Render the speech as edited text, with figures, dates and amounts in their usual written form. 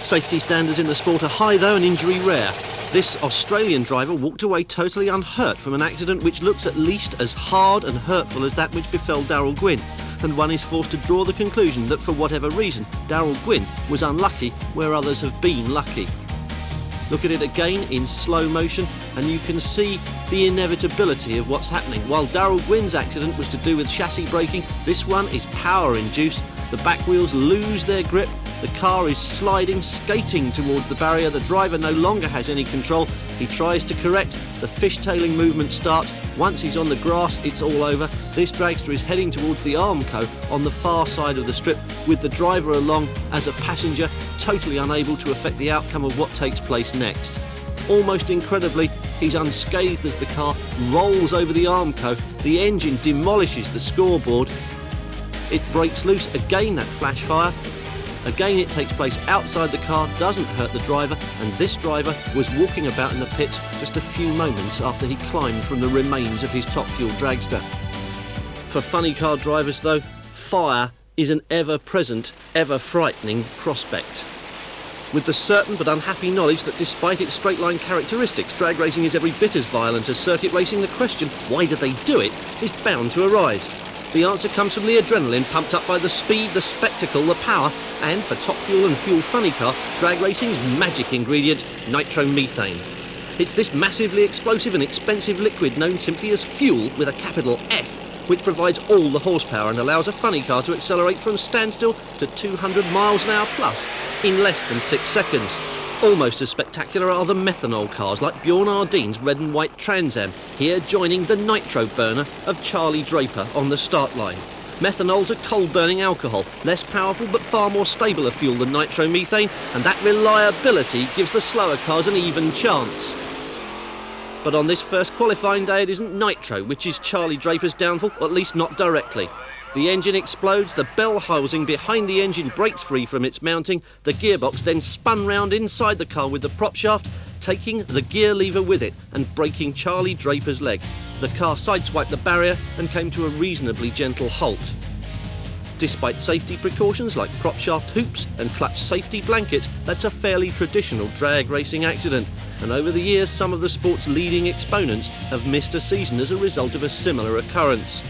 Safety standards in the sport are high though and injury rare. This Australian driver walked away totally unhurt from an accident which looks at least as hard and hurtful as that which befell Darrell Gwynn, and one is forced to draw the conclusion that for whatever reason Darrell Gwynn was unlucky where others have been lucky. Look at it again in slow motion and you can see the inevitability of what's happening. While Darrell Gwynn's accident was to do with chassis braking, this one is power induced. The back wheels lose their grip, the car is sliding, skating towards the barrier, the driver no longer has any control. He tries to correct, the fishtailing movement starts. Once he's on the grass, it's all over. This dragster is heading towards the Armco on the far side of the strip, with the driver along as a passenger, totally unable to affect the outcome of what takes place next. Almost incredibly, he's unscathed as the car rolls over the Armco. The engine demolishes the scoreboard. It breaks loose, again that flash fire. Again it takes place outside the car, doesn't hurt the driver, and this driver was walking about in the pits just a few moments after he climbed from the remains of his top fuel dragster. For funny car drivers though, fire is an ever-present, ever-frightening prospect. With the certain but unhappy knowledge that despite its straight-line characteristics, drag racing is every bit as violent as circuit racing, the question, why did they do it, is bound to arise. The answer comes from the adrenaline pumped up by the speed, the spectacle, the power, and for top fuel and fuel funny car, drag racing's magic ingredient, nitromethane. It's this massively explosive and expensive liquid known simply as fuel with a capital F, which provides all the horsepower and allows a funny car to accelerate from standstill to 200 miles an hour plus in less than 6 seconds. Almost as spectacular are the methanol cars like Bjorn Ardine's red and white Trans Am, here joining the nitro burner of Charlie Draper on the start line. Methanol's a coal-burning alcohol, less powerful but far more stable a fuel than nitromethane, and that reliability gives the slower cars an even chance. But on this first qualifying day it isn't nitro which is Charlie Draper's downfall, or at least not directly. The engine explodes, the bell housing behind the engine breaks free from its mounting, the gearbox then spun round inside the car with the prop shaft, taking the gear lever with it and breaking Charlie Draper's leg. The car sideswiped the barrier and came to a reasonably gentle halt. Despite safety precautions like prop shaft hoops and clutch safety blankets, that's a fairly traditional drag racing accident. And over the years, some of the sport's leading exponents have missed a season as a result of a similar occurrence.